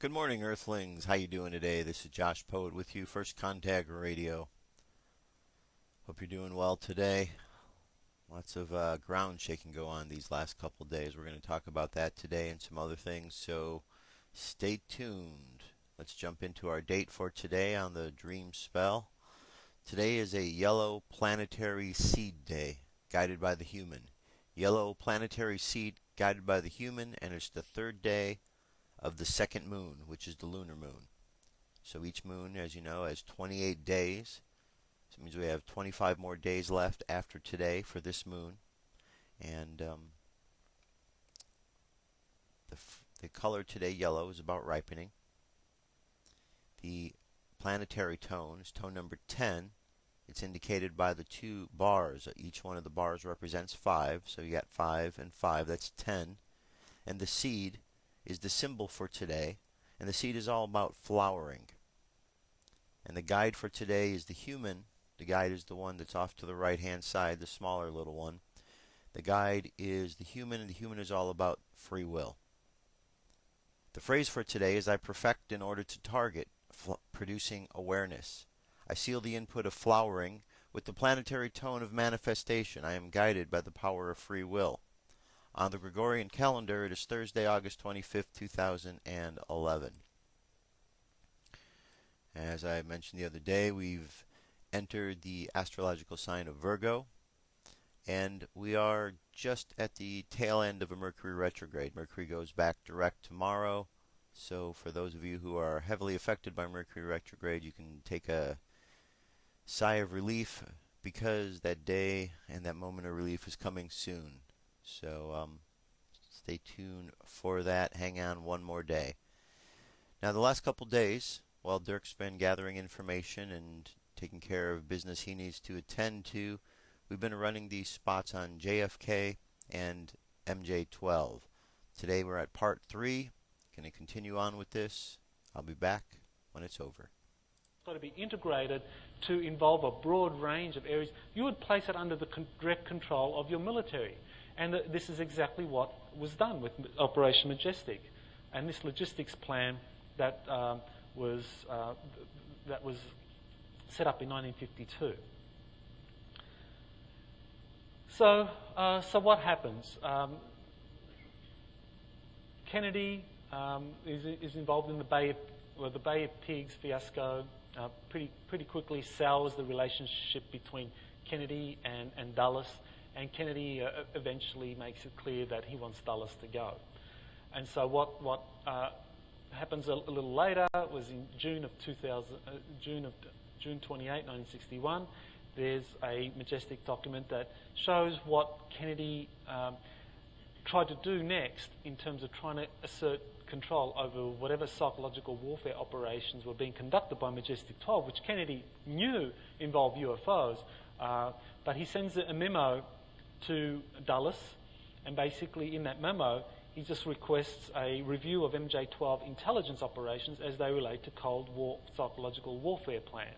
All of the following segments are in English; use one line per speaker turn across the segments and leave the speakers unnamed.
Good morning, Earthlings. How you doing today? This is Josh Poet with you, First Contact Radio. Hope you're doing well today. Lots of ground shaking go on these last couple days. We're going to talk about that today and some other things, so stay tuned. Let's jump into our date for today on the Dream Spell. Today is a yellow planetary seed day, guided by the human. Yellow planetary seed guided by the human, and it's the third day of the second moon, which is the lunar moon. So each moon, as you know, has 28 days. So it means we have 25 more days left after today for this moon. And the color today, yellow, is about ripening. The planetary tone is tone number 10. It's indicated by the two bars. Each one of the bars represents 5. So you got 5 and 5. That's 10. And the seed is the symbol for today. And the seed is all about flowering. And the guide for today is the human. The guide is the one that's off to the right-hand side, the smaller little one. The guide is the human, and the human is all about free will. The phrase for today is I perfect in order to target, producing awareness. I seal the input of flowering with the planetary tone of manifestation. I am guided by the power of free will. On the Gregorian calendar, it is Thursday, August 25th, 2011. As I mentioned the other day, we've entered the astrological sign of Virgo, and we are just at the tail end of a Mercury retrograde. Mercury goes back direct tomorrow, so for those of you who are heavily affected by Mercury retrograde, you can take a sigh of relief because that day and that moment of relief is coming soon. So stay tuned for that. Hang on one more day. Now, the last couple days, while Dirk's been gathering information and taking care of business he needs to attend to, we've been running these spots on JFK and MJ12. Today we're at part 3. Going to continue on with this. I'll be back when it's over.
Got to be integrated to involve a broad range of areas. You would place it under the direct control of your military. And this is exactly what was done with Operation Majestic. And this logistics plan that was set up in 1952. So what happens? Kennedy is involved in the Bay of Pigs fiasco. Pretty quickly sours the relationship between Kennedy and Dulles, and Kennedy eventually makes it clear that he wants Dulles to go. And so what happens a little later was in June 28, 1961. There's a Majestic document that shows what Kennedy tried to do next in terms of trying to assert control over whatever psychological warfare operations were being conducted by Majestic 12, which Kennedy knew involved UFOs. But he sends a memo to Dulles, and basically in that memo he just requests a review of MJ12 intelligence operations as they relate to Cold War psychological warfare plans.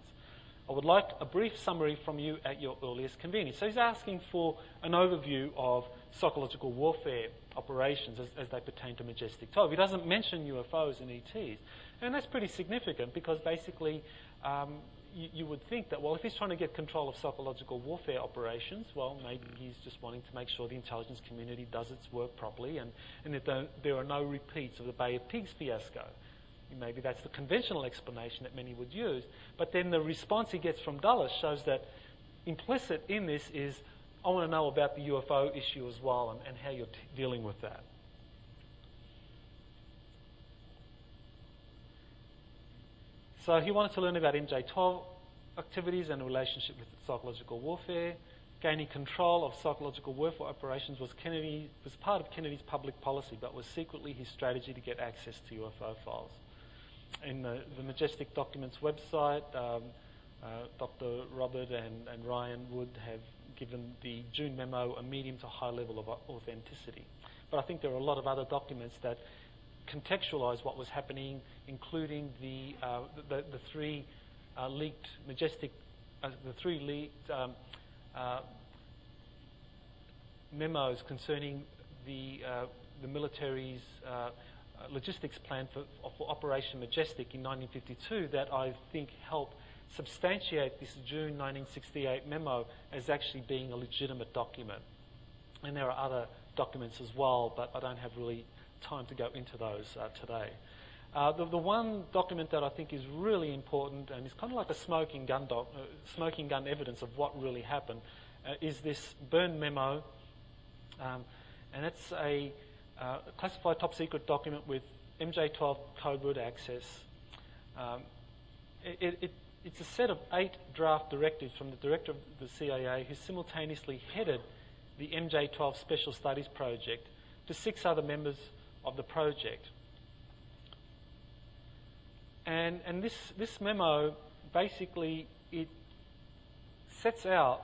I would like a brief summary from you at your earliest convenience. So he's asking for an overview of psychological warfare operations as they pertain to Majestic 12. He doesn't mention UFOs and ETs. And that's pretty significant because basically you would think that, well, if he's trying to get control of psychological warfare operations, well, maybe he's just wanting to make sure the intelligence community does its work properly and that there are no repeats of the Bay of Pigs fiasco. Maybe that's the conventional explanation that many would use. But then the response he gets from Dulles shows that implicit in this is, I want to know about the UFO issue as well and how you're dealing with that. So he wanted to learn about MJ12 activities and the relationship with psychological warfare. Gaining control of psychological warfare operations was part of Kennedy's public policy, but was secretly his strategy to get access to UFO files. In the Majestic Documents website, Dr. Robert and Ryan Wood have given the June memo a medium to high level of authenticity. But I think there are a lot of other documents that contextualise what was happening, including the three leaked memos concerning the military's logistics plan for Operation Majestic in 1952 that I think helped substantiate this June 1968 memo as actually being a legitimate document. And there are other documents as well, but I don't have really time to go into those today. The one document that I think is really important and is kind of like a smoking gun evidence of what really happened is this Byrne memo, and it's a classified top secret document with MJ12 codeword access. It's a set of 8 draft directives from the director of the CIA, who simultaneously headed the MJ12 Special Studies Project, to 6 other members of the project. And this memo, basically, it sets out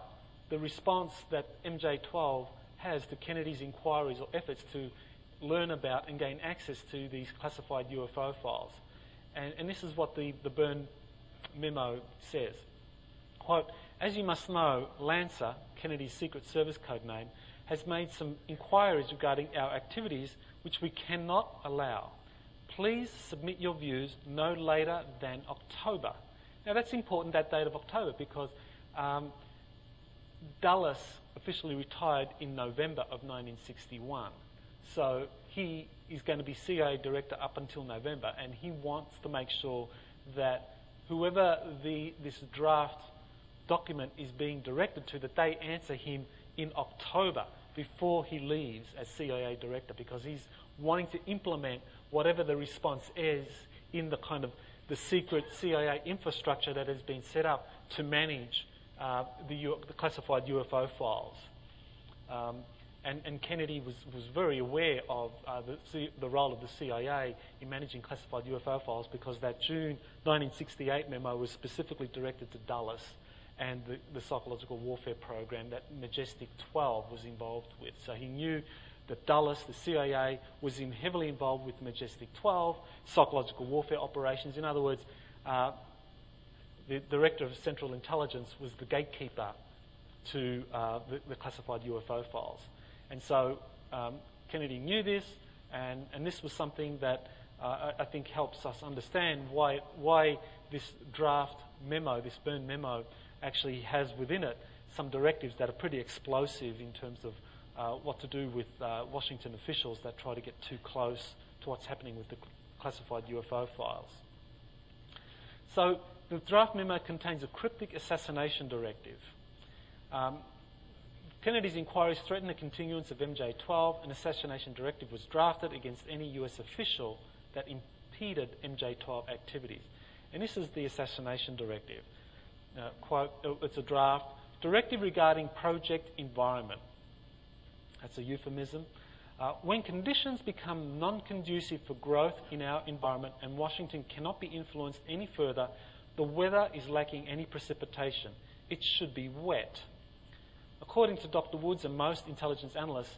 the response that MJ12 has to Kennedy's inquiries or efforts to learn about and gain access to these classified UFO files. And this is what the Byrne memo says. Quote, "As you must know, Lancer, Kennedy's Secret Service code name, has made some inquiries regarding our activities which we cannot allow. Please submit your views no later than October." Now that's important, that date of October, because Dulles officially retired in November of 1961. So he is going to be CIA director up until November, and he wants to make sure that whoever this draft document is being directed to, that they answer him in October before he leaves as CIA director, because he's wanting to implement whatever the response is in the kind of the secret CIA infrastructure that has been set up to manage the classified UFO files. And Kennedy was very aware of the role of the CIA in managing classified UFO files, because that June 1968 memo was specifically directed to Dulles and the psychological warfare program that Majestic 12 was involved with. So he knew that Dulles, the CIA, was heavily involved with Majestic 12, psychological warfare operations. In other words, the Director of Central Intelligence was the gatekeeper to the classified UFO files. And so Kennedy knew this, and this was something that I think helps us understand why this draft memo, this Byrne memo, actually has within it some directives that are pretty explosive in terms of what to do with Washington officials that try to get too close to what's happening with the classified UFO files. So the draft memo contains a cryptic assassination directive. Kennedy's inquiries threatened the continuance of MJ12. An assassination directive was drafted against any US official that impeded MJ12 activities. And this is the assassination directive. Quote, it's a draft. Directive regarding project environment. That's a euphemism. When conditions become non-conducive for growth in our environment and Washington cannot be influenced any further, the weather is lacking any precipitation. It should be wet. According to Dr. Woods and most intelligence analysts,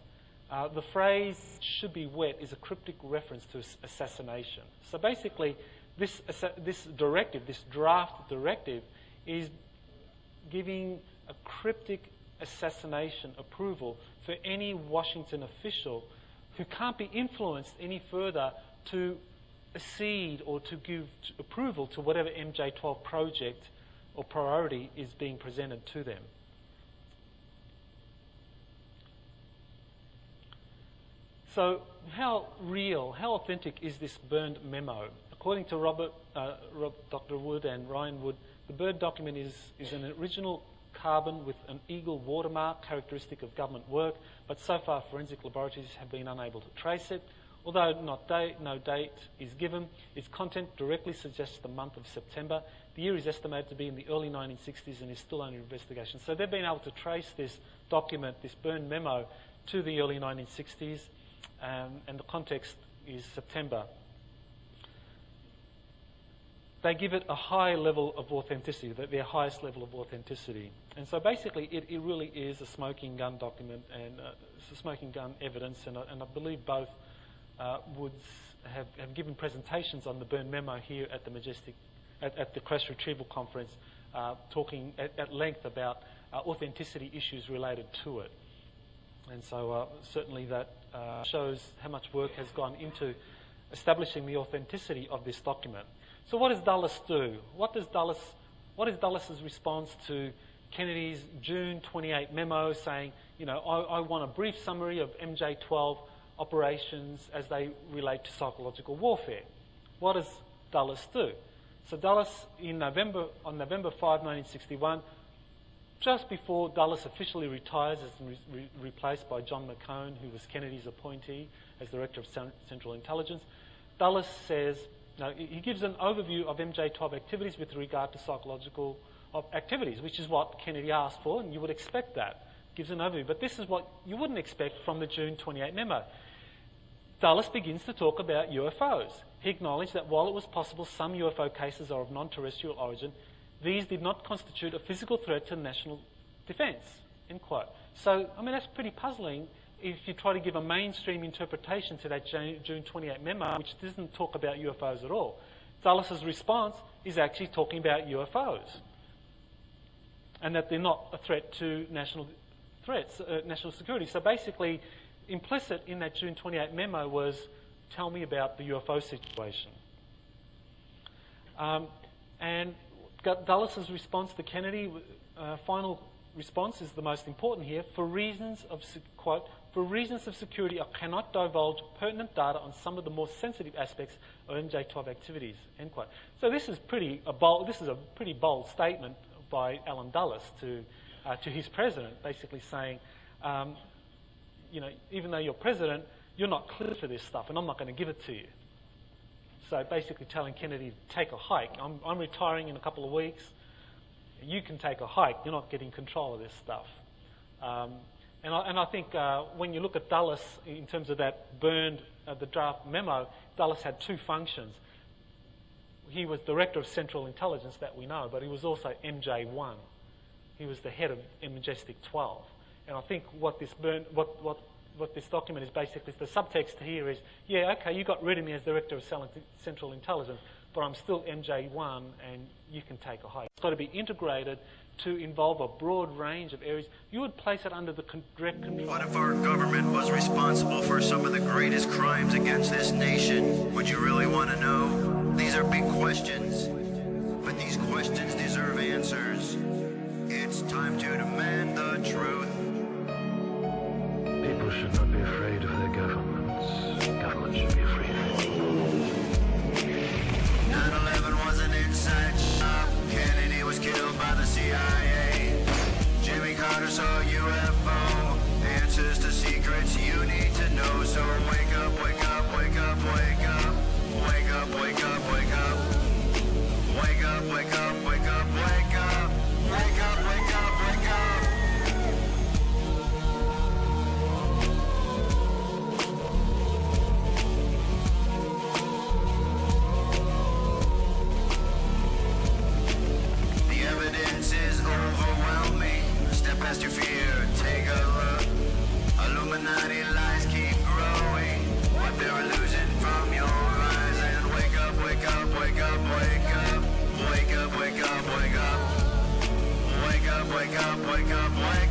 the phrase "should be wet" is a cryptic reference to assassination. So basically, this directive, this draft directive, is giving a cryptic assassination approval for any Washington official who can't be influenced any further to accede or to give approval to whatever MJ12 project or priority is being presented to them. So how real, how authentic is this Byrne memo? According to Dr. Wood and Ryan Wood, the Byrne document is an original carbon with an eagle watermark, characteristic of government work, but so far forensic laboratories have been unable to trace it. Although no date is given, its content directly suggests the month of September. The year is estimated to be in the early 1960s and is still under investigation. So they've been able to trace this document, this Byrne memo, to the early 1960s, and the context is September. They give it a high level of authenticity, their highest level of authenticity. And so basically it really is a smoking gun document, and it's a smoking gun evidence, and I believe both Woods have given presentations on the Byrne memo here at the Majestic, at the Crash Retrieval Conference, talking at length about authenticity issues related to it. And so certainly that shows how much work has gone into establishing the authenticity of this document. So what does Dulles do? What is Dulles' response to Kennedy's June 28 memo saying, I want a brief summary of MJ-12 operations as they relate to psychological warfare? What does Dulles do? So Dulles, on November 5, 1961, just before Dulles officially retires as replaced by John McCone, who was Kennedy's appointee as Director of Central Intelligence, Dulles says, he gives an overview of MJ-12 activities with regard to psychological activities, which is what Kennedy asked for, and you would expect that. Gives an overview. But this is what you wouldn't expect from the June 28 memo. Dulles begins to talk about UFOs. He acknowledged that while it was possible some UFO cases are of non-terrestrial origin, these did not constitute a physical threat to national defence, end quote. So, that's pretty puzzling if you try to give a mainstream interpretation to that June 28 memo, which doesn't talk about UFOs at all. Dulles' response is actually talking about UFOs and that they're not a threat to national security. So basically, implicit in that June 28 memo was, tell me about the UFO situation. And Dulles' response to Kennedy, final response is the most important here. For reasons of, quote, for reasons of security, I cannot divulge pertinent data on some of the more sensitive aspects of MJ-12 activities, end quote. So this is a pretty bold statement by Alan Dulles to his president, basically saying, even though you're president, you're not clear for this stuff, and I'm not going to give it to you. So basically telling Kennedy to take a hike. I'm retiring in a couple of weeks. You can take a hike. You're not getting control of this stuff. And I think when you look at Dulles in terms of that burned, the draft memo, Dulles had two functions. He was Director of Central Intelligence, that we know, but he was also MJ-1. He was the head of Majestic 12. And I think what this document is basically, the subtext here is, yeah, okay, you got rid of me as Director of Central Intelligence, but I'm still MJ-1 and you can take a hike. It's got to be integrated to involve a broad range of areas. You would place it under the direct control.
What if our government was responsible for some of the greatest crimes against this nation? Would you really want to know? These are big questions, but these questions deserve answers. It's time to demand the truth.
People should not be afraid of their governments. Governments should be afraid of people.
9/11 was an inside job. Kennedy was killed by the CIA. Jimmy Carter saw a UFO. Answers to secrets you need to know. So wake up, wake up, wake up, wake up. Wake up, wake up, wake up. Wake up, wake up, wake up, wake up. Wake up, wake up, wake up. The evidence is overwhelming. Step past your fear, take a look. Illuminati lies keep growing. What they're losing from your eyes. And wake up, wake up, wake up, wake up. Wake up, wake up, wake up. Wake up, wake up, wake up, wake up.